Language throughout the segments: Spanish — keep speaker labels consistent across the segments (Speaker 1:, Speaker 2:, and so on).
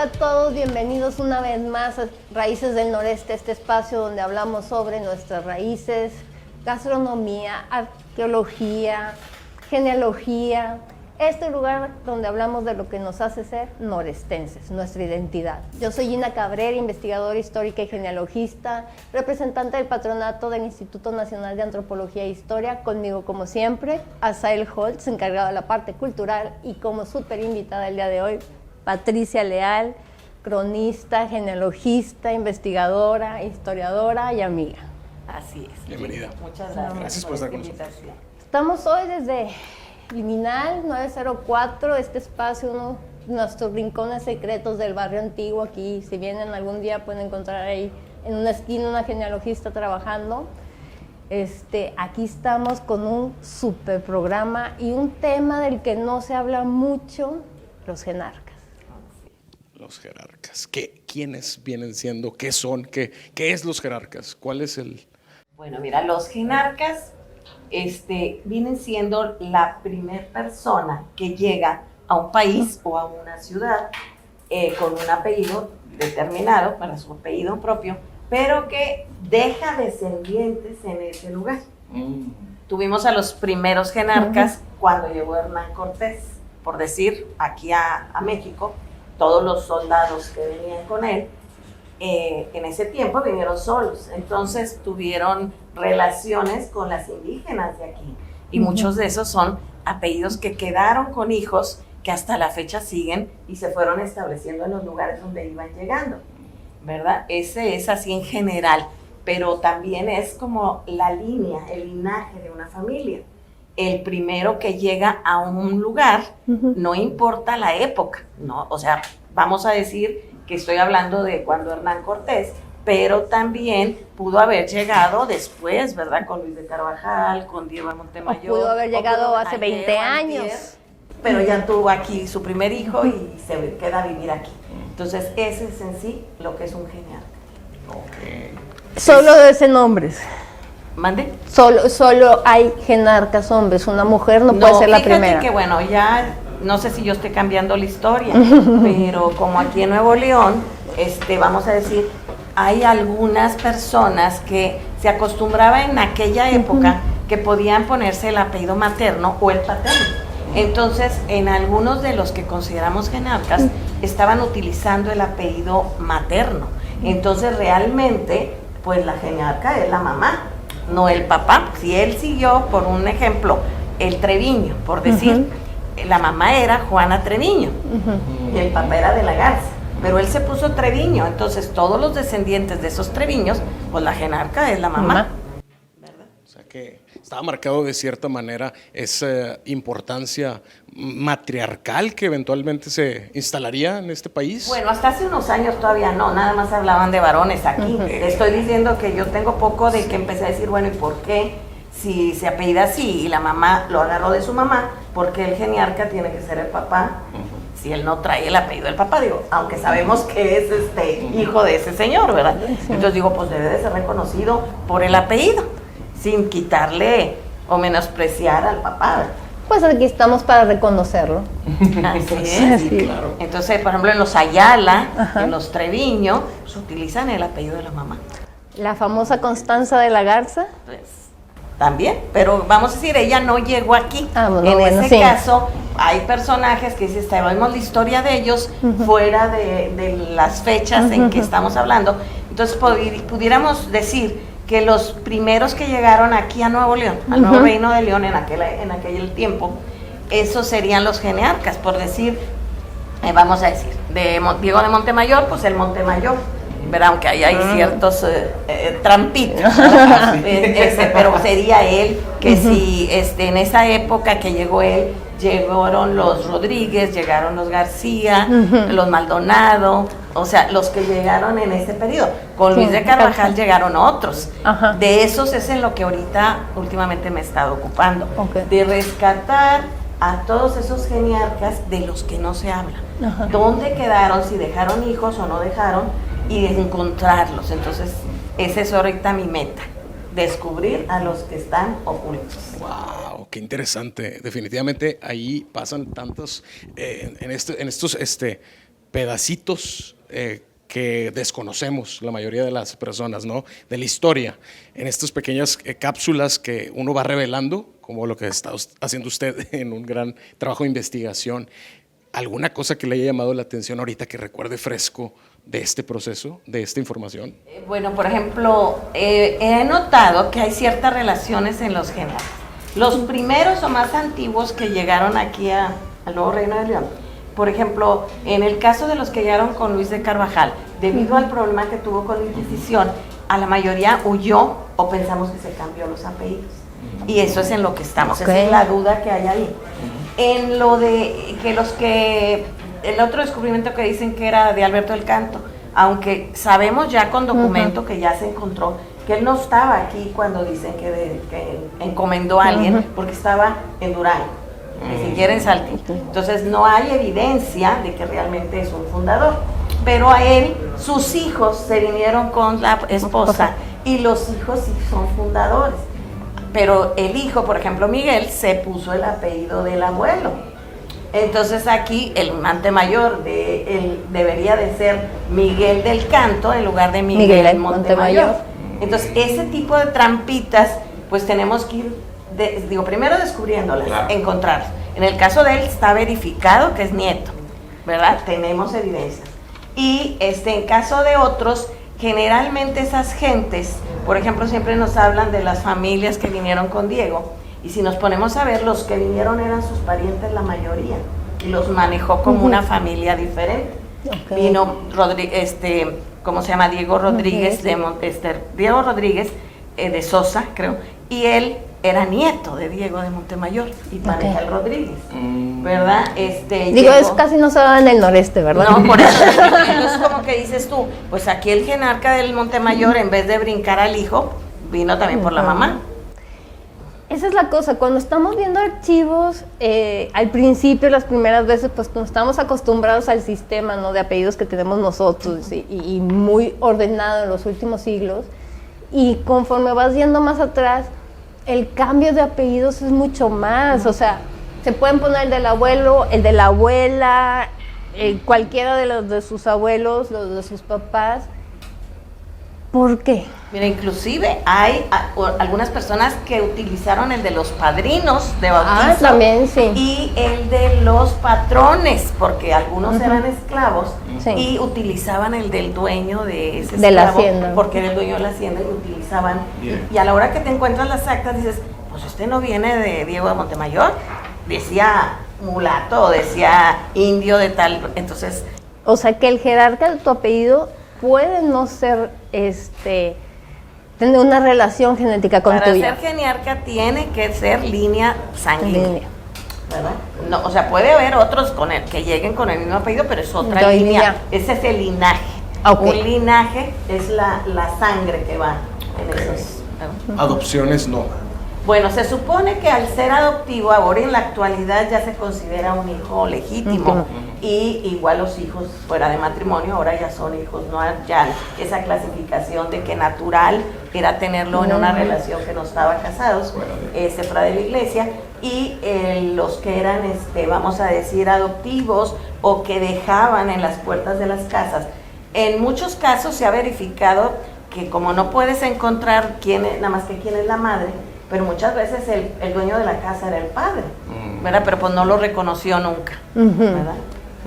Speaker 1: a todos, bienvenidos una vez más a Raíces del Noreste, este espacio donde hablamos sobre nuestras raíces, gastronomía, arqueología, genealogía, este lugar donde hablamos de lo que nos hace ser norestenses, nuestra identidad. Yo soy Gina Cabrera, investigadora histórica y genealogista, representante del patronato del Instituto Nacional de Antropología e Historia, conmigo como siempre, Asael Holtz, encargado de la parte cultural, y como súper invitada el día de hoy, Patricia Leal, cronista, genealogista, investigadora, historiadora y amiga.
Speaker 2: Así es.
Speaker 3: Bienvenida.
Speaker 2: Muchas gracias.
Speaker 3: Gracias por estar con nosotros.
Speaker 1: Estamos hoy desde Liminal 904, este espacio, uno de nuestros rincones secretos del barrio antiguo. Aquí, si vienen algún día, pueden encontrar ahí en una esquina una genealogista trabajando. Aquí estamos con un super programa y un tema del que no se habla mucho, los jerarcas.
Speaker 3: Los jerarcas. ¿Quiénes vienen siendo? ¿Qué son? ¿Qué es los jerarcas? ¿Cuál es el...?
Speaker 2: Bueno, mira, los jerarcas vienen siendo la primer persona que llega a un país o a una ciudad con un apellido determinado para su apellido propio, pero que deja descendientes en ese lugar. Tuvimos a los primeros jerarcas cuando llegó Hernán Cortés, por decir, aquí a México. Todos los soldados que venían con él, en ese tiempo vinieron solos, entonces tuvieron relaciones con las indígenas de aquí, y muchos de esos son apellidos que quedaron con hijos que hasta la fecha siguen y se fueron estableciendo en los lugares donde iban llegando, ¿verdad? Ese es así en general, pero también es como la línea, el linaje de una familia. El primero que llega a un lugar, no importa la época, ¿no? O sea, vamos a decir que estoy hablando de cuando Hernán Cortés, pero también pudo haber llegado después, ¿verdad? Con Luis de Carvajal, con Diego de Montemayor.
Speaker 1: Pudo haber llegado hace 20 años.
Speaker 2: Pero ya tuvo aquí su primer hijo y se queda a vivir aquí. Entonces, ese es en sí lo que es un jerarca.
Speaker 3: Okay.
Speaker 1: Solo de ese nombre.
Speaker 2: ¿Mande?
Speaker 1: Solo hay jerarcas hombres, una mujer no puede ser la primera.
Speaker 2: Fíjate que bueno, ya no sé si yo estoy cambiando la historia, pero como aquí en Nuevo León, vamos a decir, hay algunas personas que se acostumbraba en aquella época que podían ponerse el apellido materno o el paterno. Entonces, en algunos de los que consideramos jerarcas, estaban utilizando el apellido materno. Entonces, realmente, pues la jerarca es la mamá, no el papá. Si él siguió, por un ejemplo, el Treviño, por decir, la mamá era Juana Treviño y el papá era de la Garza, pero él se puso Treviño, entonces todos los descendientes de esos Treviños, pues la jerarca es la mamá. ¿Verdad?
Speaker 3: O sea que estaba marcado de cierta manera esa importancia matriarcal que eventualmente se instalaría en este país.
Speaker 2: Bueno, hasta hace unos años todavía no, nada más hablaban de varones aquí. Te estoy diciendo que yo tengo poco de que empecé a decir, bueno, ¿y por qué? Si se apellida así y la mamá lo agarró de su mamá, porque el jerarca tiene que ser el papá, si él no trae el apellido del papá, digo, aunque sabemos que es hijo de ese señor, ¿verdad? Entonces digo, pues debe de ser reconocido por el apellido, sin quitarle o menospreciar al papá, ¿verdad?
Speaker 1: Pues aquí estamos para reconocerlo.
Speaker 2: Así es.
Speaker 3: Sí, claro.
Speaker 2: Entonces, por ejemplo, en los Ayala, en los Treviño, pues utilizan el apellido de la mamá.
Speaker 1: La famosa Constanza de la Garza.
Speaker 2: Pues, también, pero vamos a decir, ella no llegó aquí.
Speaker 1: Bueno,
Speaker 2: en ese
Speaker 1: sí.
Speaker 2: caso, hay personajes que si sabemos la historia de ellos, fuera de las fechas en que estamos hablando, entonces pudiéramos decir que los primeros que llegaron aquí a Nuevo León, al Nuevo Reino de León en aquel tiempo, esos serían los jerarcas, por decir, vamos a decir, de Diego de Montemayor, pues el Montemayor, ¿verdad? Aunque ahí hay ciertos trampitos, pero sería él, que si en esa época que llegó él, llegaron los Rodríguez, llegaron los García, los Maldonado, o sea, los que llegaron en ese periodo. Con Luis de Carvajal llegaron otros. De esos es en lo que últimamente me he estado ocupando, de rescatar a todos esos jerarcas de los que no se habla. ¿Dónde quedaron? Si dejaron hijos o no dejaron, y encontrarlos. Entonces, esa es ahorita mi meta, descubrir a los que están ocultos.
Speaker 3: ¡Wow! ¡Qué interesante! Definitivamente ahí pasan tantos, en estos pedacitos que desconocemos la mayoría de las personas, ¿no? De la historia, en estas pequeñas cápsulas que uno va revelando, como lo que está haciendo usted en un gran trabajo de investigación. ¿Alguna cosa que le haya llamado la atención ahorita que recuerde fresco de este proceso, de esta información?
Speaker 2: Bueno, por ejemplo, he notado que hay ciertas relaciones en los géneros. Los primeros o más antiguos que llegaron aquí al Nuevo Reino de León, por ejemplo, en el caso de los que llegaron con Luis de Carvajal, debido al problema que tuvo con la Inquisición, a la mayoría huyó o pensamos que se cambió los apellidos. Y eso es en lo que estamos, esa es la duda que hay ahí. En lo de que el otro descubrimiento que dicen que era de Alberto del Canto, aunque sabemos ya con documento que ya se encontró que él no estaba aquí cuando dicen que encomendó a alguien, porque estaba en Durango, ni siquiera en Saltillo. Entonces no hay evidencia de que realmente es un fundador. Pero a él, sus hijos se vinieron con la esposa y los hijos sí son fundadores. Pero el hijo, por ejemplo, Miguel, se puso el apellido del abuelo. Entonces aquí el Montemayor debería de ser Miguel del Canto en lugar de Miguel Montemayor. Entonces ese tipo de trampitas, pues tenemos que ir, primero descubriéndolas, claro, encontrarlas. En el caso de él está verificado que es nieto, ¿verdad? Tenemos evidencias. Y en caso de otros, generalmente esas gentes, por ejemplo, siempre nos hablan de las familias que vinieron con Diego, y si nos ponemos a ver, los que vinieron eran sus parientes la mayoría, y los manejó como una familia diferente. Vino ¿cómo se llama? Diego Rodríguez, Diego Rodríguez de Sosa, creo, y él era nieto de Diego de Montemayor y Panejal Rodríguez, ¿verdad?
Speaker 1: Digo, eso casi no se da en el noreste, ¿verdad?
Speaker 2: No, por eso. Entonces, como que dices tú, pues aquí el jerarca del Montemayor, en vez de brincar al hijo, vino también por la mamá.
Speaker 1: Esa es la cosa, cuando estamos viendo archivos, al principio, las primeras veces, pues no estamos acostumbrados al sistema, ¿no?, de apellidos que tenemos nosotros y muy ordenado en los últimos siglos, y conforme vas yendo más atrás, el cambio de apellidos es mucho más, o sea, se pueden poner el del abuelo, el de la abuela, cualquiera de los de sus abuelos, los de sus papás. ¿Por qué?
Speaker 2: Mira, inclusive hay algunas personas que utilizaron el de los padrinos de bautizo,
Speaker 1: también, sí,
Speaker 2: y el de los patrones, porque algunos eran esclavos, sí, y utilizaban el del dueño de ese esclavo,
Speaker 1: la hacienda,
Speaker 2: porque era el dueño de la hacienda, y utilizaban, y a la hora que te encuentras las actas dices, pues no viene de Diego de Montemayor, decía mulato, decía indio de tal, entonces...
Speaker 1: O sea, que el jerarca de tu apellido puede no ser, tener una relación genética con tuya.
Speaker 2: Para ser jerarca tiene que ser línea sanguínea, ¿verdad? No, o sea, puede haber otros que lleguen con el mismo apellido, pero es otra línea. Ese es el linaje. Okay. Un linaje es la sangre que va en esos.
Speaker 3: Adopciones no.
Speaker 2: Bueno, se supone que al ser adoptivo, ahora en la actualidad ya se considera un hijo legítimo, y igual los hijos fuera de matrimonio ahora ya son hijos, no ya esa clasificación de que natural era tenerlo en una relación que no estaban casados, fuera de la iglesia, y los que eran, vamos a decir, adoptivos o que dejaban en las puertas de las casas. En muchos casos se ha verificado que como no puedes encontrar nada más que quién es la madre, pero muchas veces el dueño de la casa era el padre, ¿verdad? Pero pues no lo reconoció nunca, ¿verdad?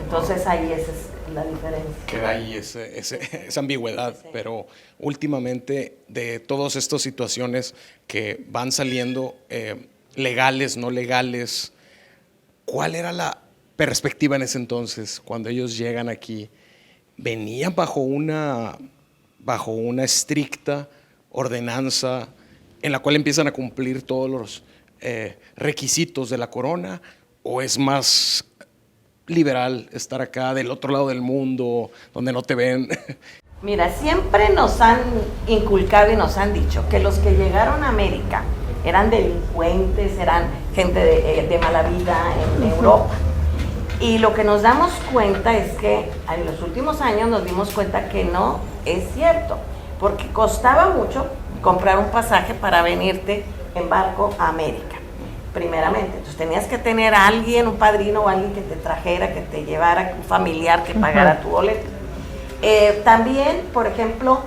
Speaker 2: Entonces ahí esa es la diferencia.
Speaker 3: Queda ahí esa ambigüedad, pero últimamente de todas estas situaciones que van saliendo, legales, no legales, ¿cuál era la perspectiva en ese entonces cuando ellos llegan aquí? ¿Venían bajo una estricta ordenanza en la cual empiezan a cumplir todos los requisitos de la corona, o es más liberal estar acá del otro lado del mundo donde no te ven?
Speaker 2: Mira, siempre nos han inculcado y nos han dicho que los que llegaron a América eran delincuentes, eran gente de mala vida en Europa. Y lo que nos damos cuenta es que en los últimos años nos dimos cuenta que no es cierto, porque costaba mucho comprar un pasaje para venirte en barco a América. primeramente. Entonces tenías que tener a alguien, un padrino o alguien que te trajera, que te llevara, un familiar que pagara tu boleto. También, por ejemplo,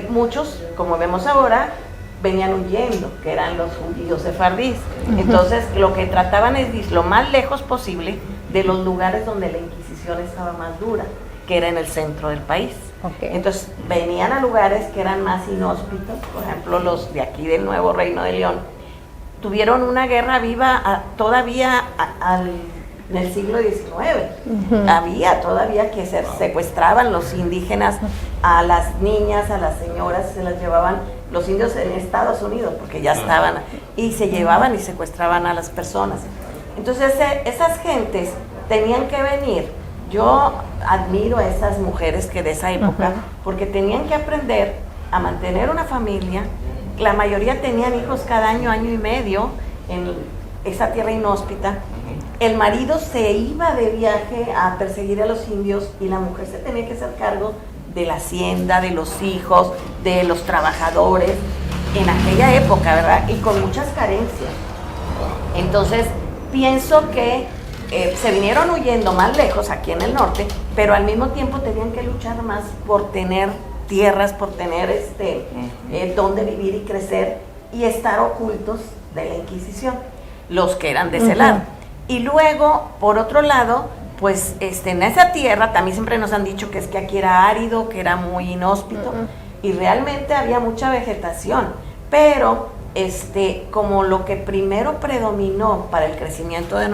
Speaker 2: muchos, como vemos ahora, venían huyendo, que eran los judíos sefardíes. Entonces, lo que trataban es ir lo más lejos posible de los lugares donde la Inquisición estaba más dura, que era en el centro del país. Entonces, venían a lugares que eran más inhóspitos, por ejemplo, los de aquí del Nuevo Reino de León. Tuvieron una guerra viva todavía en el siglo XIX. Había todavía que se secuestraban los indígenas a las niñas, a las señoras, se las llevaban los indios en Estados Unidos, porque ya estaban, y se llevaban y secuestraban a las personas. Entonces esas gentes tenían que venir. Yo admiro a esas mujeres que de esa época, porque tenían que aprender a mantener una familia. La mayoría tenían hijos cada año, año y medio, en esa tierra inhóspita. El marido se iba de viaje a perseguir a los indios y la mujer se tenía que hacer cargo de la hacienda, de los hijos, de los trabajadores, en aquella época, ¿verdad? Y con muchas carencias. Entonces, pienso que se vinieron huyendo más lejos, aquí en el norte, pero al mismo tiempo tenían que luchar más por tener tierras, por tener donde vivir y crecer y estar ocultos de la Inquisición, los que eran de ese lado. Y luego, por otro lado, pues en esa tierra también siempre nos han dicho que es que aquí era árido, que era muy inhóspito, y realmente había mucha vegetación, pero como lo que primero predominó para el crecimiento de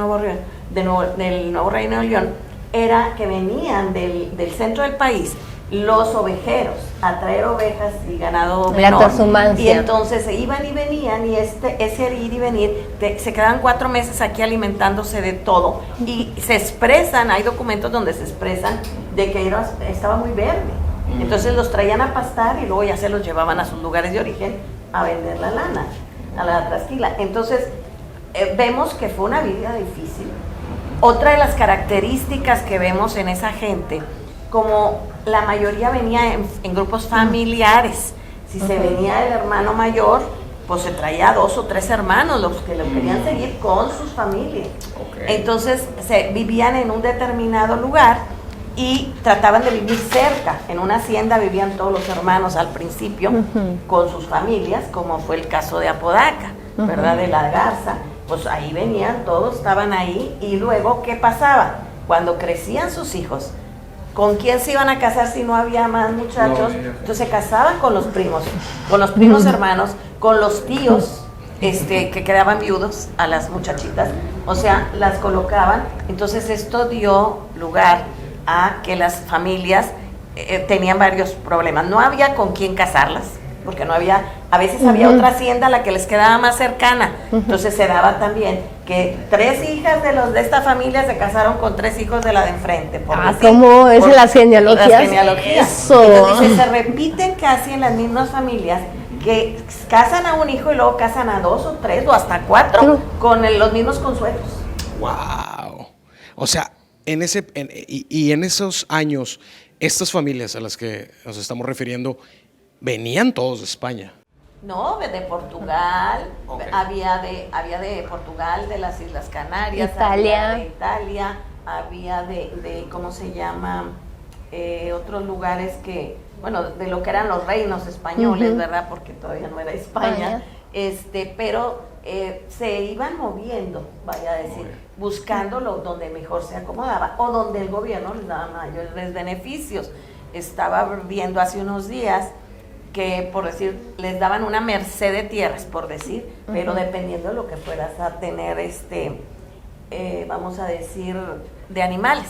Speaker 2: del Nuevo Reino de León era que venían del centro del país los ovejeros a traer ovejas y ganado menor, y entonces se iban y venían, y ese ir y venir se quedaban 4 meses aquí alimentándose de todo, y se expresan, hay documentos donde se expresan de que estaba muy verde, entonces los traían a pastar y luego ya se los llevaban a sus lugares de origen a vender la lana, a la trasquila. Entonces vemos que fue una vida difícil. Otra de las características que vemos en esa gente, como la mayoría venía en grupos familiares, si se venía el hermano mayor, pues se traía 2 o 3 hermanos, los que lo querían seguir con sus familias. Entonces vivían en un determinado lugar y trataban de vivir cerca. En una hacienda vivían todos los hermanos al principio con sus familias, como fue el caso de Apodaca, ¿verdad? De la Garza. Pues ahí venían, todos estaban ahí, y luego, ¿qué pasaba? Cuando crecían sus hijos, ¿con quién se iban a casar si no había más muchachos? Entonces se casaban con los primos hermanos, con los tíos que quedaban viudos a las muchachitas, o sea, las colocaban. Entonces esto dio lugar a que las familias tenían varios problemas. No había con quién casarlas, porque no había, a veces había otra hacienda a la que les quedaba más cercana. Entonces se daba también que 3 hijas de esta familia se casaron con 3 hijos de la de enfrente.
Speaker 1: ¿Cómo es las genealogías?
Speaker 2: Las genealogías.
Speaker 1: Eso.
Speaker 2: Entonces se repiten casi en las mismas familias, que casan a un hijo y luego casan a 2 o 3 o hasta 4 con los mismos consuelos.
Speaker 3: ¡Wow! O sea, en esos años, estas familias a las que nos estamos refiriendo venían todos de España.
Speaker 2: No, de Portugal, había de Portugal, de las Islas Canarias,
Speaker 1: Italia.
Speaker 2: Había de Italia, había de ¿cómo se llama? Otros lugares que, bueno, de lo que eran los reinos españoles, ¿verdad? Porque todavía no era España, pero se iban moviendo, vaya a decir, buscando donde mejor se acomodaba o donde el gobierno les daba mayores beneficios. Estaba viendo hace unos días que, por decir, les daban una merced de tierras, por decir, pero dependiendo de lo que fueras a tener, vamos a decir, de animales.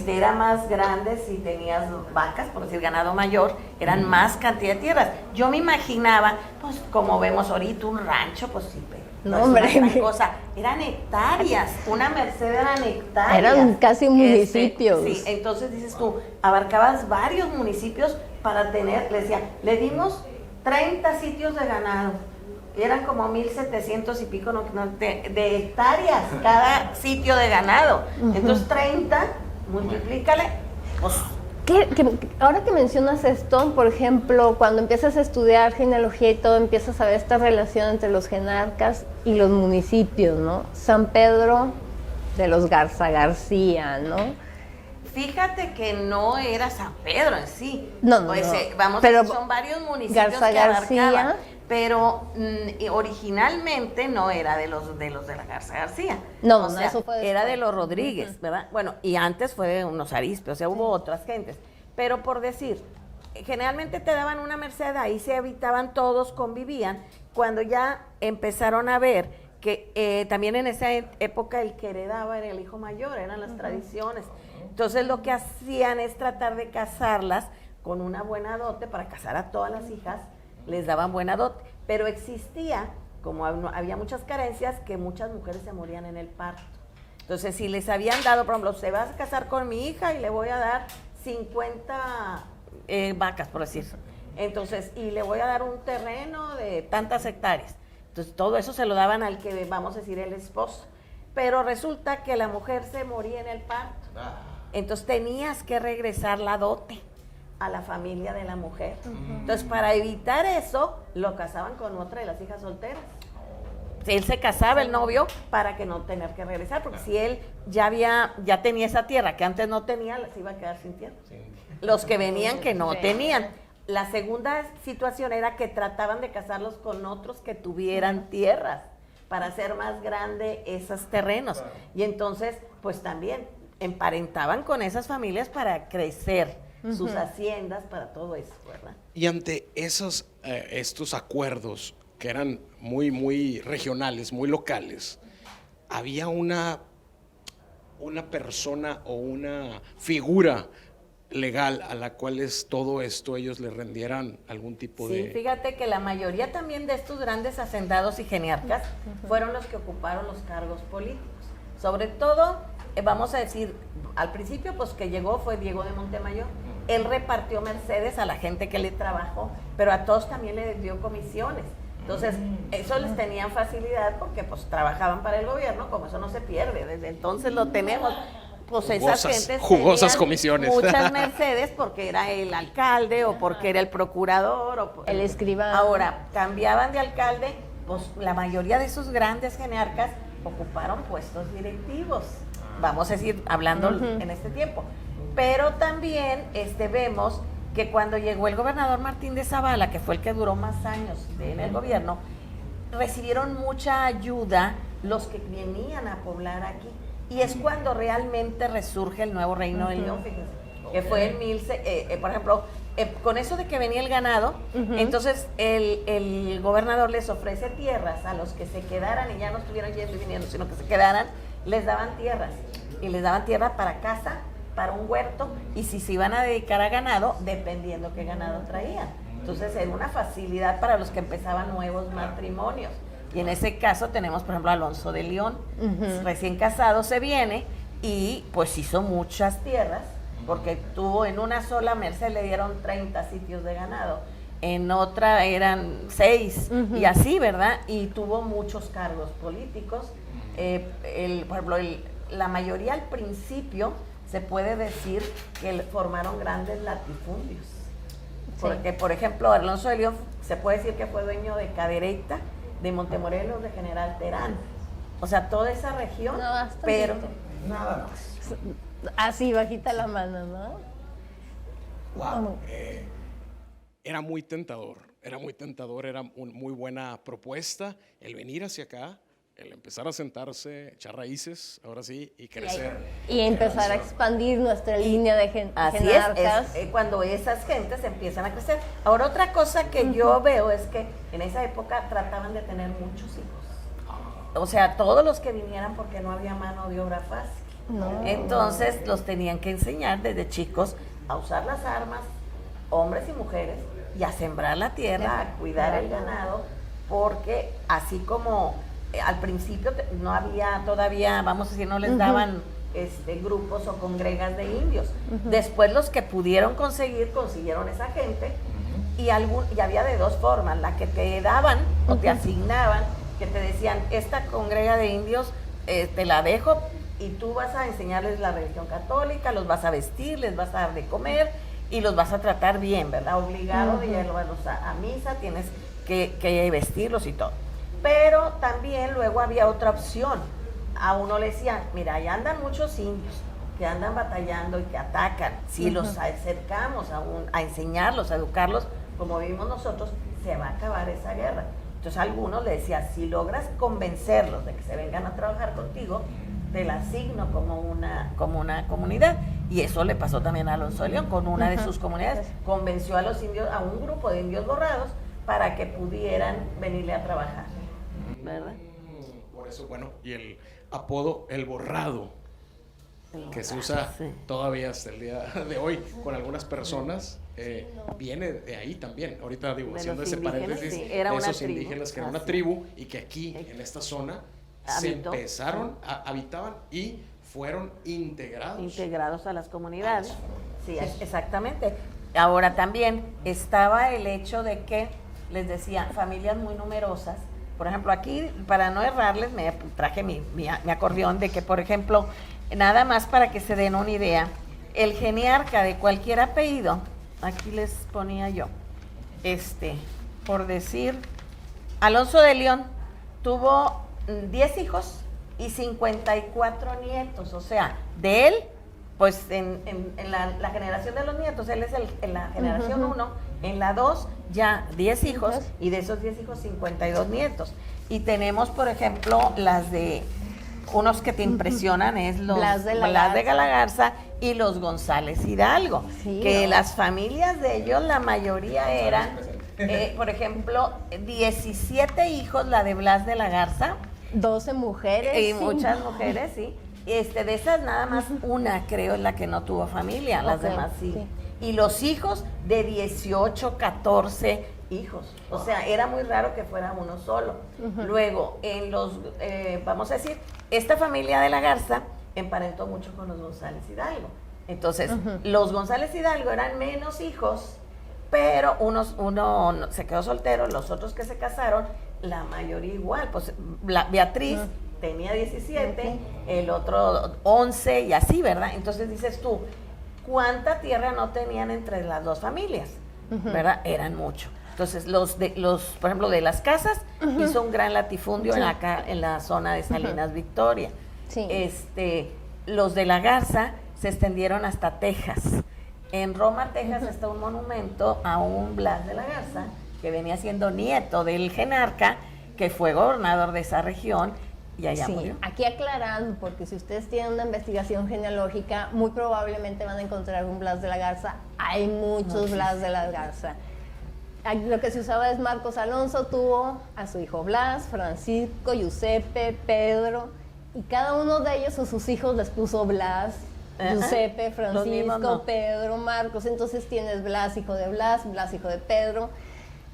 Speaker 2: Era más grande si tenías vacas, por decir, ganado mayor, eran más cantidad de tierras. Yo me imaginaba, pues, como vemos ahorita, un rancho, pues sí, pero no, hombre, es una gran cosa. Eran hectáreas, una merced eran hectáreas.
Speaker 1: Eran casi municipios.
Speaker 2: Sí, entonces dices tú, abarcabas varios municipios para tener, le dimos 30 sitios de ganado. Eran como 1,700 y pico de hectáreas cada sitio de ganado. Entonces 30, multiplícale, pues
Speaker 1: Ahora que mencionas esto, por ejemplo, cuando empiezas a estudiar genealogía y todo, empiezas a ver esta relación entre los genarcas y los municipios, ¿no? San Pedro de los Garza García, ¿no?
Speaker 2: Fíjate que no era San Pedro en sí.
Speaker 1: No, no,
Speaker 2: pues,
Speaker 1: no.
Speaker 2: Vamos,
Speaker 1: Pero
Speaker 2: son varios municipios
Speaker 1: Garza
Speaker 2: que abarcaban.
Speaker 1: García,
Speaker 2: Pero originalmente no era de los de la Garza García.
Speaker 1: No,
Speaker 2: o
Speaker 1: no,
Speaker 2: sea,
Speaker 1: eso fue después.
Speaker 2: era de los Rodríguez, ¿verdad? Bueno, y antes fue de unos Arizpe, o sea, hubo otras gentes. Pero por decir, generalmente te daban una merced, ahí se habitaban todos, convivían. Cuando ya empezaron a ver que también en esa época el que heredaba era el hijo mayor, eran las tradiciones. Entonces lo que hacían es tratar de casarlas con una buena dote para casar a todas las hijas, les daban buena dote, pero existía, como había muchas carencias, que muchas mujeres se morían en el parto. Entonces, si les habían dado, por ejemplo, se va a casar con mi hija y le voy a dar 50 vacas, por decir. Entonces, y le voy a dar un terreno de tantas hectáreas. Entonces, todo eso se lo daban al que, vamos a decir, el esposo. Pero resulta que la mujer se moría en el parto. Entonces, tenías que regresar la dote a la familia de la mujer. Entonces, para evitar eso, lo casaban con otra de las hijas solteras. Él se casaba, el novio, para que no tener que regresar, porque si él ya tenía esa tierra que antes no tenía, se iba a quedar sin tierra. Los que venían que no tenían. La segunda situación era que trataban de casarlos con otros que tuvieran tierras para hacer más grande esos terrenos. Y entonces, pues también emparentaban con esas familias para crecer sus haciendas, para todo eso, ¿verdad?
Speaker 3: Y ante estos acuerdos que eran muy, muy regionales, muy locales, había una persona o una figura legal a la cual todo esto ellos le rendieran algún tipo de...
Speaker 2: Sí, fíjate que la mayoría también de estos grandes hacendados y geniarcas fueron los que ocuparon los cargos políticos. Sobre todo, vamos a decir, al principio pues que llegó fue Diego de Montemayor. Él repartió mercedes a la gente que le trabajó, pero a todos también les dio comisiones. Entonces, eso les tenían facilidad porque pues trabajaban para el gobierno, como eso no se pierde, desde entonces lo tenemos. Pues esas gentes
Speaker 3: jugosas comisiones.
Speaker 2: Muchas mercedes porque era el alcalde o porque era el procurador o
Speaker 1: el escribano.
Speaker 2: Ahora, cambiaban de alcalde, pues la mayoría de esos grandes genarcas ocuparon puestos directivos, vamos a decir, hablando en este tiempo. Pero también vemos que cuando llegó el gobernador Martín de Zavala, que fue el que duró más años en el gobierno, recibieron mucha ayuda los que venían a poblar aquí. Y es cuando realmente resurge el nuevo Reino de León, fíjense, que fue en por ejemplo, con eso de que venía el ganado, entonces el gobernador les ofrece tierras a los que se quedaran y ya no estuvieran yendo y viniendo, sino que se quedaran, les daban tierras. Y les daban tierra para casa, para un huerto, y si se iban a dedicar a ganado, dependiendo qué ganado traían. Entonces era una facilidad para los que empezaban nuevos matrimonios. Y en ese caso tenemos, por ejemplo, a Alonso de León, recién casado se viene y pues hizo muchas tierras, porque tuvo en una sola merced le dieron 30 sitios de ganado, en otra eran 6, y así, ¿verdad? Y tuvo muchos cargos políticos. Por ejemplo, la mayoría al principio se puede decir que formaron grandes latifundios. Sí. Porque, por ejemplo, Alonso de León se puede decir que fue dueño de Cadereyta, de Montemorelos, de General Terán. O sea, toda esa región,
Speaker 1: no,
Speaker 2: pero
Speaker 3: nada más.
Speaker 1: Así, bajita la mano, ¿no?
Speaker 3: Wow. Era muy tentador, era una muy buena propuesta el venir hacia acá, el empezar a sentarse, echar raíces, ahora sí, y crecer.
Speaker 1: Y empezar a expandir nuestra línea de genarcas.
Speaker 2: Es cuando esas gentes empiezan a crecer. Ahora, otra cosa que yo veo es que en esa época trataban de tener muchos hijos. O sea, todos los que vinieran porque no había mano de obra fácil.
Speaker 1: No.
Speaker 2: Entonces, los tenían que enseñar desde chicos a usar las armas, hombres y mujeres, y a sembrar la tierra, a cuidar el ganado, porque así como... al principio no había todavía, vamos a decir, no les daban grupos o congregas de indios. Después los que pudieron consiguieron esa gente, y había de dos formas: la que te daban o te asignaban, que te decían, esta congrega de indios te la dejo y tú vas a enseñarles la religión católica, los vas a vestir, les vas a dar de comer y los vas a tratar bien, ¿verdad? Obligado de llevarlos a misa, tienes que vestirlos y todo. Pero también luego había otra opción. A uno le decían, mira, allá andan muchos indios que andan batallando y que atacan. Si los acercamos a enseñarlos, a educarlos, como vivimos nosotros, se va a acabar esa guerra. Entonces algunos le decían, si logras convencerlos de que se vengan a trabajar contigo, te la asigno como una comunidad. Y eso le pasó también a Alonso de León, con una de sus comunidades. Convenció a los indios, a un grupo de indios borrados, para que pudieran venirle a trabajar, ¿verdad?
Speaker 3: Por eso, bueno, y el apodo El Borrado, que se usa todavía hasta el día de hoy con algunas personas, viene de ahí también. Ahorita digo, haciendo ese paréntesis, de esos indígenas que era una tribu y que aquí, en esta zona, se empezaron, habitaban y fueron integrados
Speaker 2: a las comunidades. Sí, exactamente. Ahora también estaba el hecho de que, les decía, familias muy numerosas. Por ejemplo, aquí, para no errarles, me traje mi acordeón de que, por ejemplo, nada más para que se den una idea, el geniarca de cualquier apellido, aquí les ponía yo, por decir, Alonso de León tuvo 10 hijos y 54 nietos, o sea, de él, pues en la generación de los nietos, él es en la generación 1, en la 2 ya 10 hijos, y de esos 10 hijos 52 nietos. Y tenemos, por ejemplo, las de unos que te impresionan, es los Blas de Galagarza y los González Hidalgo, que las familias de ellos, la mayoría eran, por ejemplo, 17 hijos, la de Blas de la Garza,
Speaker 1: 12 mujeres.
Speaker 2: Y muchas mujeres, sí. De esas nada más una, creo, es la que no tuvo familia, las demás sí. Y los hijos de 18, 14 hijos. O sea, era muy raro que fuera uno solo. Luego, vamos a decir, esta familia de la Garza emparentó mucho con los González Hidalgo. Entonces, los González Hidalgo eran menos hijos, pero uno se quedó soltero, los otros que se casaron, la mayoría igual. Pues Beatriz tenía 17, el otro 11 y así, ¿verdad? Entonces dices tú, ¿cuánta tierra no tenían entre las dos familias? ¿Verdad? Eran mucho. Entonces, por ejemplo, de las Casas, hizo un gran latifundio en la zona de Salinas Victoria. Los de la Garza se extendieron hasta Texas. En Roma, Texas, está un monumento a un Blas de la Garza, que venía siendo nieto del Genarca, que fue gobernador de esa región, y allá murió.
Speaker 1: Aquí aclarando, porque si ustedes tienen una investigación genealógica, muy probablemente van a encontrar un Blas de la Garza. Hay muchos Blas de la Garza. Lo que se usaba es Marcos Alonso tuvo a su hijo Blas, Francisco, Giuseppe, Pedro, y cada uno de ellos a sus hijos les puso Blas, Giuseppe, Francisco, Pedro, Marcos. Entonces tienes Blas, hijo de Blas, Blas, hijo de Pedro.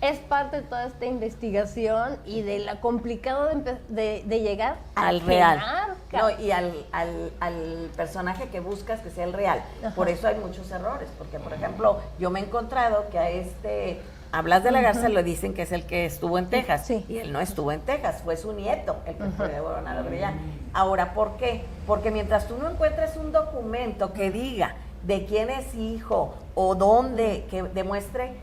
Speaker 1: Es parte de toda esta investigación y de la complicado de llegar
Speaker 2: al real. No, y al personaje que buscas que sea el real. Por eso hay muchos errores, porque por ejemplo, yo me he encontrado que a Blas de la Garza le dicen que es el que estuvo en Texas, y él no estuvo en Texas, fue su nieto el que fue gobernador de allá. Ahora, ¿por qué? Porque mientras tú no encuentres un documento que diga de quién es hijo o dónde, que demuestre,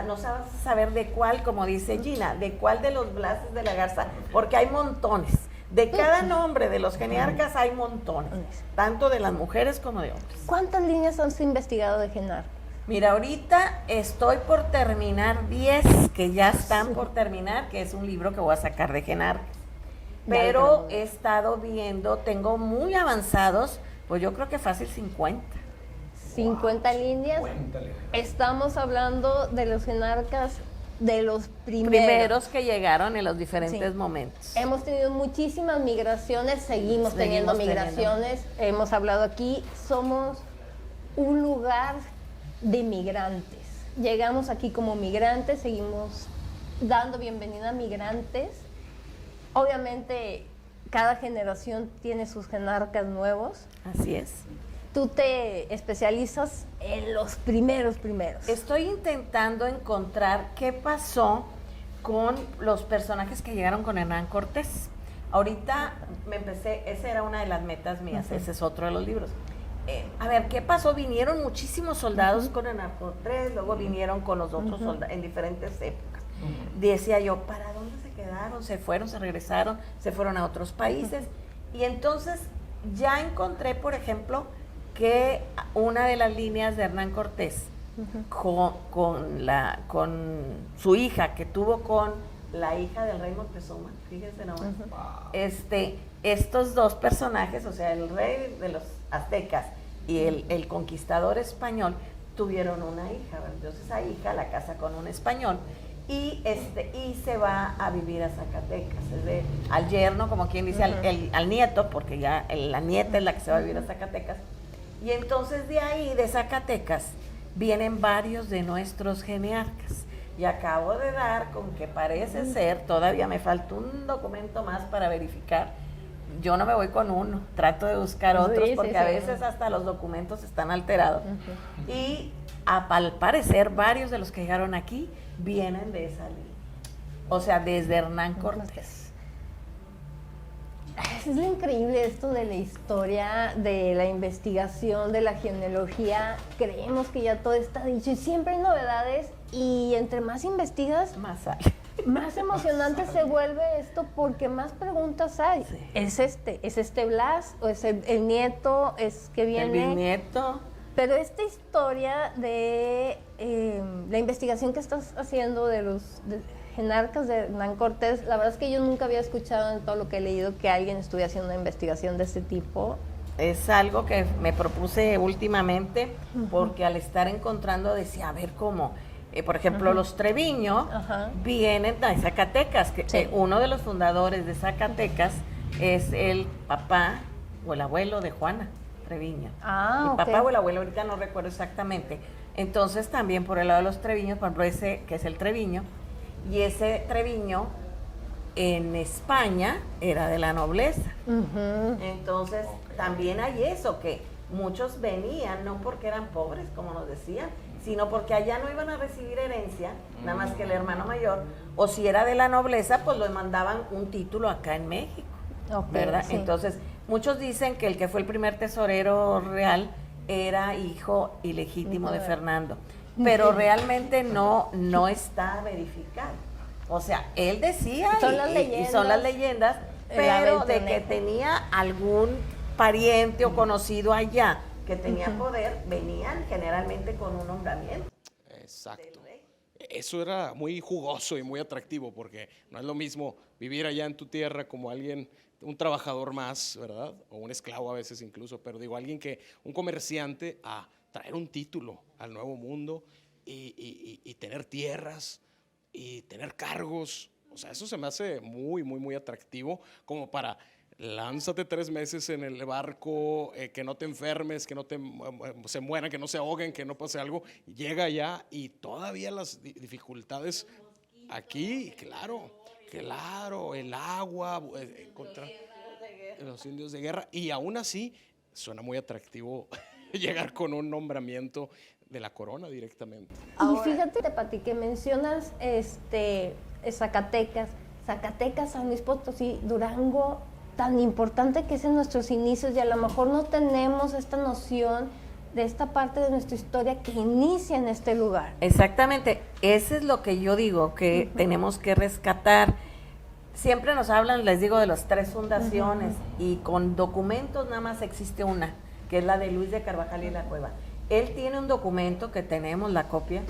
Speaker 2: no sabes saber de cuál, como dice Gina, de cuál de los Blases de la Garza, porque hay montones. De cada nombre de los geniarcas hay montones, tanto de las mujeres como de hombres.
Speaker 1: ¿Cuántas líneas han investigado de Genarca?
Speaker 2: Mira, ahorita estoy por terminar 10, que ya están por terminar, que es un libro que voy a sacar de Genarca. Pero he estado viendo, tengo muy avanzados, pues yo creo que fácil 50.
Speaker 1: 50 líneas. Estamos hablando de los genarcas de los primeros
Speaker 2: que llegaron en los diferentes momentos.
Speaker 1: Hemos tenido muchísimas migraciones, seguimos teniendo migraciones. Hemos hablado aquí, somos un lugar de migrantes. Llegamos aquí como migrantes, seguimos dando bienvenida a migrantes. Obviamente, cada generación tiene sus genarcas nuevos.
Speaker 2: Así es.
Speaker 1: Tú te especializas en los primeros.
Speaker 2: Estoy intentando encontrar qué pasó con los personajes que llegaron con Hernán Cortés. Ahorita esa era una de las metas mías, ese es otro de los libros. A ver, ¿qué pasó? Vinieron muchísimos soldados con el Arco 3, luego vinieron con los otros soldados en diferentes épocas. Decía yo, ¿para dónde se quedaron? ¿Se fueron? ¿Se regresaron? ¿Se fueron a otros países? Y entonces ya encontré, por ejemplo, que una de las líneas de Hernán Cortés con su hija, que tuvo con la hija del rey Moctezuma, fíjense nomás, estos dos personajes, o sea, el rey de los aztecas y el conquistador español, tuvieron una hija, ¿verdad? Entonces esa hija la casa con un español y se va a vivir a Zacatecas, al yerno, como quien dice, al nieto, porque ya la nieta es la que se va a vivir a Zacatecas. Y entonces de ahí, de Zacatecas, vienen varios de nuestros geniarcas. Y acabo de dar con que parece ser, todavía me falta un documento más para verificar. Yo no me voy con uno, trato de buscar otros, porque a veces hasta los documentos están alterados. Y al parecer varios de los que llegaron aquí vienen de esa línea. O sea, desde Hernán Cortés.
Speaker 1: Es lo increíble esto de la historia, de la investigación, de la genealogía. Creemos que ya todo está dicho y siempre hay novedades, y entre más investigas,
Speaker 2: Más hay.
Speaker 1: más emocionante se vuelve esto, porque más preguntas hay.
Speaker 2: Sí.
Speaker 1: ¿Es este Blas? ¿O es el nieto? ¿Es que viene?
Speaker 2: El bisnieto.
Speaker 1: Pero esta historia de la investigación que estás haciendo de los genarcas de Hernán Cortés, la verdad es que yo nunca había escuchado en todo lo que he leído que alguien estuviera haciendo una investigación de este tipo.
Speaker 2: Es algo que me propuse últimamente, porque al estar encontrando decía, a ver cómo, por ejemplo, los Treviño vienen de Zacatecas, que uno de los fundadores de Zacatecas es el papá o el abuelo de Juana Treviño. El papá o el abuelo, ahorita no recuerdo exactamente. Entonces también por el lado de los Treviños, por ejemplo, ese que es el Treviño, y ese Treviño en España era de la nobleza. Entonces también hay eso, que muchos venían no porque eran pobres, como nos decían, sino porque allá no iban a recibir herencia, nada más que el hermano mayor, o si era de la nobleza, pues lo mandaban un título acá en México, ¿verdad? Sí. Entonces, muchos dicen que el que fue el primer tesorero real era hijo ilegítimo de Fernando, pero realmente no está verificado. O sea, él decía, y son las leyendas, pero de que tenía algún pariente o conocido allá que tenía poder, venían generalmente con un nombramiento.
Speaker 3: Exacto. Eso era muy jugoso y muy atractivo, porque no es lo mismo vivir allá en tu tierra como alguien, un trabajador más, ¿verdad? O un esclavo a veces incluso, pero digo, un comerciante, a traer un título al Nuevo Mundo y tener tierras y tener cargos. O sea, eso se me hace muy, muy, muy atractivo, como para lánzate 3 meses en el barco, que no te enfermes, que no se mueran, que no se ahoguen, que no pase algo. Llega allá y todavía las dificultades aquí, claro, el agua, contra los indios de guerra. Y aún así, suena muy atractivo llegar con un nombramiento de la corona directamente.
Speaker 1: Y fíjate, Pati, que mencionas Zacatecas, San Luis Potosí, Durango, tan importante que es en nuestros inicios, y a lo mejor no tenemos esta noción de esta parte de nuestra historia que inicia en este lugar.
Speaker 2: Exactamente, eso es lo que yo digo, que tenemos que rescatar. Siempre nos hablan, les digo, de las 3 fundaciones, y con documentos nada más existe una, que es la de Luis de Carvajal y la Cueva. Él tiene un documento, que tenemos la copia,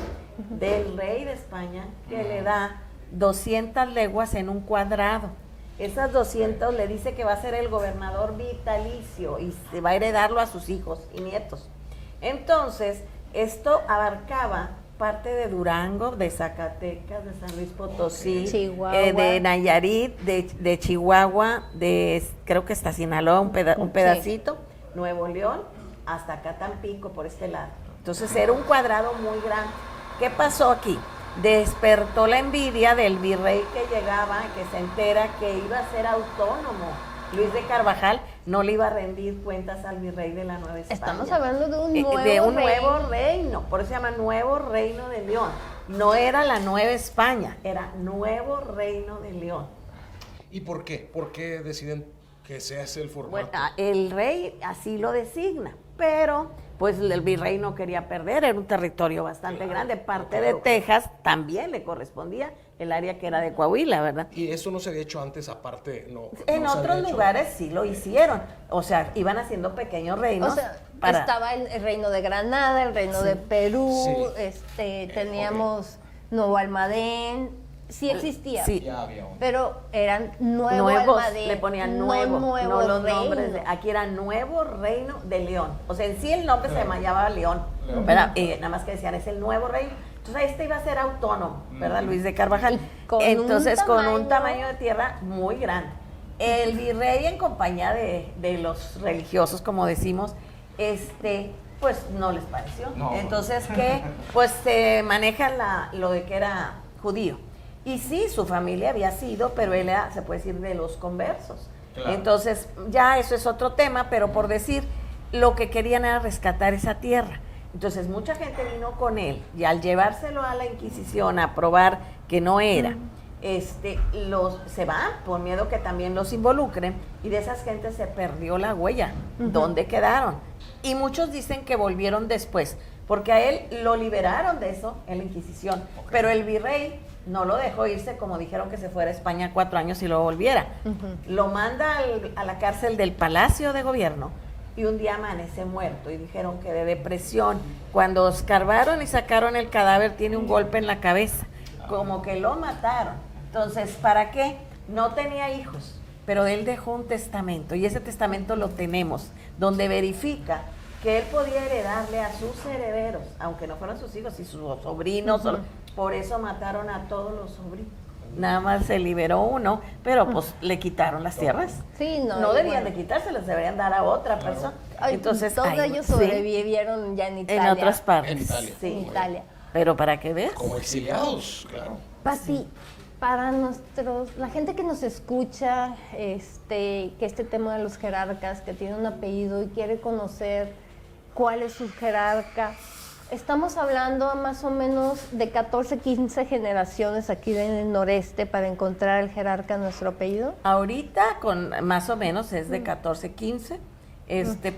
Speaker 2: del rey de España, que le da 200 leguas en un cuadrado. Esas 200 le dice que va a ser el gobernador vitalicio y se va a heredarlo a sus hijos y nietos. Entonces, esto abarcaba parte de Durango, de Zacatecas, de San Luis Potosí, de Nayarit, de Chihuahua, creo que hasta Sinaloa, un pedacito, Nuevo León, hasta acá Tampico, por este lado. Entonces era un cuadrado muy grande. ¿Qué pasó aquí? Despertó la envidia del virrey que llegaba, que se entera que iba a ser autónomo. Luis de Carvajal no le iba a rendir cuentas al virrey de la Nueva España.
Speaker 1: Estamos hablando de un
Speaker 2: nuevo reino, por eso se llama Nuevo Reino de León. No era la Nueva España, era Nuevo Reino de León.
Speaker 3: ¿Y por qué? ¿Por qué deciden que sea ese el formato?
Speaker 2: Bueno, el rey así lo designa, pero pues el virrey no quería perder, era un territorio bastante grande, parte de Texas también le correspondía el área que era de Coahuila, ¿verdad?
Speaker 3: Y eso no se había hecho antes, aparte,
Speaker 2: En
Speaker 3: no se había
Speaker 2: otros
Speaker 3: hecho.
Speaker 2: lugares sí lo hicieron, o sea, iban haciendo pequeños reinos.
Speaker 1: O sea, estaba el reino de Granada, el reino de Perú, teníamos Nuevo Almadén, sí existía.
Speaker 2: Sí.
Speaker 3: Ya había uno.
Speaker 1: Pero eran
Speaker 2: Nuevos,
Speaker 1: Almadén,
Speaker 2: le ponían
Speaker 1: no
Speaker 2: nuevo,
Speaker 1: nuevo
Speaker 2: no los
Speaker 1: reino.
Speaker 2: nombres. Aquí era Nuevo Reino de León. O sea, en sí el nombre se llamaba León,
Speaker 3: León.
Speaker 2: ¿verdad? Nada más que decían, es el Nuevo Reino. Entonces, este iba a ser autónomo, ¿verdad? Luis de Carvajal.
Speaker 1: Y con
Speaker 2: Entonces,
Speaker 1: un
Speaker 2: con un
Speaker 1: tamaño-
Speaker 2: tamaño de tierra muy grande. El virrey, en compañía de los religiosos, como decimos, pues no les pareció.
Speaker 3: No.
Speaker 2: Entonces, ¿qué? Pues se maneja lo de que era judío. Y sí, su familia había sido, pero él era, se puede decir, de los conversos.
Speaker 3: Claro.
Speaker 2: Entonces, ya eso es otro tema, pero por decir, lo que querían era rescatar esa tierra. Entonces, mucha gente vino con él y al llevárselo a la Inquisición a probar que no era, se van por miedo que también los involucren y de esas gentes se perdió la huella. ¿Dónde quedaron? Y muchos dicen que volvieron después, porque a él lo liberaron de eso en la Inquisición, pero el virrey no lo dejó irse, como dijeron que se fuera a España 4 años y luego volviera. Lo manda a la cárcel del Palacio de Gobierno y un día amanece muerto y dijeron que de depresión. Cuando escarbaron y sacaron el cadáver tiene un golpe en la cabeza, como que lo mataron. Entonces, ¿para qué? No tenía hijos, pero él dejó un testamento y ese testamento lo tenemos, donde verifica que él podía heredarle a sus herederos, aunque no fueran sus hijos y sus sobrinos. Por eso mataron a todos los sobrinos. Nada más se liberó uno, pero pues le quitaron las tierras.
Speaker 1: Sí,
Speaker 2: No
Speaker 1: y
Speaker 2: debían
Speaker 1: bueno,
Speaker 2: de quitárselas, deberían dar a otra persona.
Speaker 1: ay,
Speaker 2: Entonces,
Speaker 1: todos
Speaker 2: ahí,
Speaker 1: ellos
Speaker 2: sí,
Speaker 1: sobrevivieron ya en Italia.
Speaker 2: en otras partes.
Speaker 3: En Italia.
Speaker 2: Sí.
Speaker 1: En Italia.
Speaker 2: Pero para que veas.
Speaker 3: Como exiliados, claro.
Speaker 1: Pati, para la gente que nos escucha, que este tema de los jerarcas, que tiene un apellido y quiere conocer cuál es su jerarca, estamos hablando más o menos de 14, 15 generaciones aquí en el noreste para encontrar el jerarca de nuestro apellido.
Speaker 2: Ahorita, con más o menos, es de 14, 15,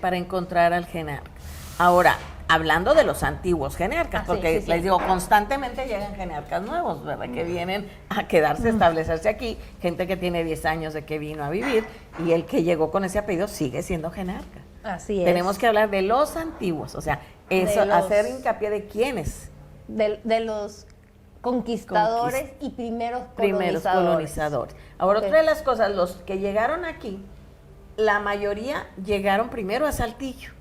Speaker 2: para encontrar al jerarca. Ahora, hablando de los antiguos jerarcas,
Speaker 1: Sí,
Speaker 2: porque
Speaker 1: sí.
Speaker 2: les digo, constantemente llegan jerarcas nuevos, ¿verdad? Que vienen a quedarse, a establecerse aquí, gente que tiene 10 años de que vino a vivir, y el que llegó con ese apellido sigue siendo jerarca.
Speaker 1: Así es.
Speaker 2: Tenemos que hablar de los antiguos, o sea, eso,
Speaker 1: De los-
Speaker 2: hacer hincapié de quiénes.
Speaker 1: De los conquistadores y primeros
Speaker 2: Colonizadores. Ahora,
Speaker 1: Ok.
Speaker 2: otra de las cosas, los que llegaron aquí, la mayoría llegaron primero a Saltillo.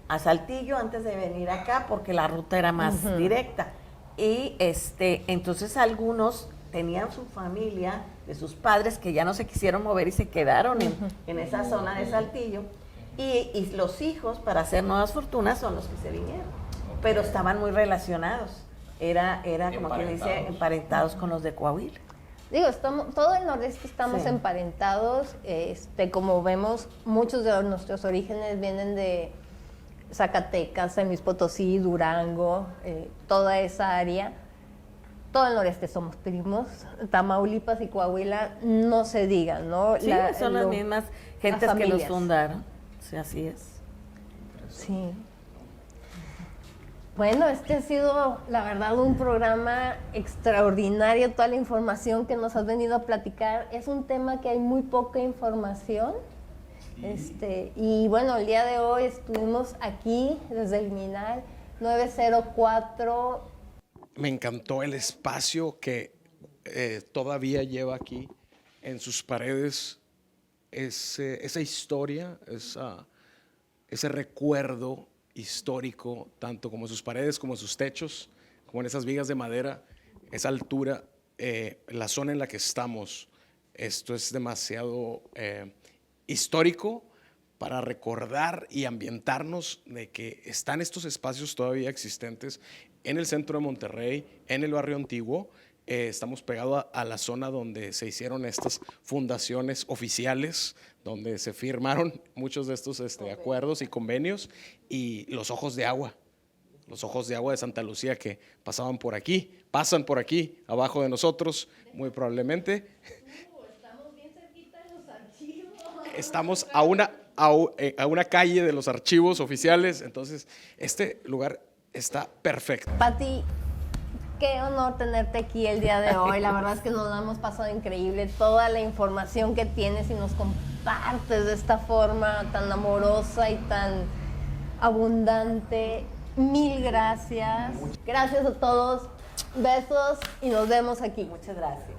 Speaker 2: A Saltillo antes de venir acá, porque la ruta era más directa. Y entonces algunos tenían su familia, de sus padres, que ya no se quisieron mover y se quedaron en esa zona de Saltillo. Y los hijos, para hacer nuevas fortunas, son los que se vinieron. Pero estaban muy relacionados. Era como quien dice, emparentados con los de Coahuila.
Speaker 1: Digo, todo el noreste estamos
Speaker 2: Sí.
Speaker 1: emparentados. Como vemos, muchos de nuestros orígenes vienen de Zacatecas, San Luis Potosí, Durango, toda esa área. Todo el noreste somos primos. Tamaulipas y Coahuila no se digan, ¿no?
Speaker 2: Sí, son las mismas gentes que los
Speaker 1: familias.
Speaker 2: fundaron. Sí, así es.
Speaker 1: Sí. Bueno, ha sido, la verdad, un programa extraordinario. Toda la información que nos has venido a platicar. Es un tema que hay muy poca información. Y bueno, el día de hoy estuvimos aquí desde el Minal 904.
Speaker 3: Me encantó el espacio que todavía lleva aquí en sus paredes, esa historia, ese recuerdo histórico, tanto como en sus paredes, como en sus techos, como en esas vigas de madera, esa altura, la zona en la que estamos. Esto es demasiado histórico para recordar y ambientarnos de que están estos espacios todavía existentes en el centro de Monterrey, en el barrio antiguo. Estamos pegados a la zona donde se hicieron estas fundaciones oficiales, donde se firmaron muchos de estos acuerdos y convenios, y los ojos de agua de Santa Lucía que pasan por aquí, abajo de nosotros, muy probablemente.
Speaker 1: Estamos
Speaker 3: estamos a una calle de los archivos oficiales, entonces este lugar está perfecto.
Speaker 1: Pati, qué honor tenerte aquí el día de hoy. La verdad es que nos la hemos pasado increíble. Toda la información que tienes y nos compartes de esta forma tan amorosa y tan abundante. Mil gracias. Gracias a todos. Besos y nos vemos aquí.
Speaker 2: Muchas gracias.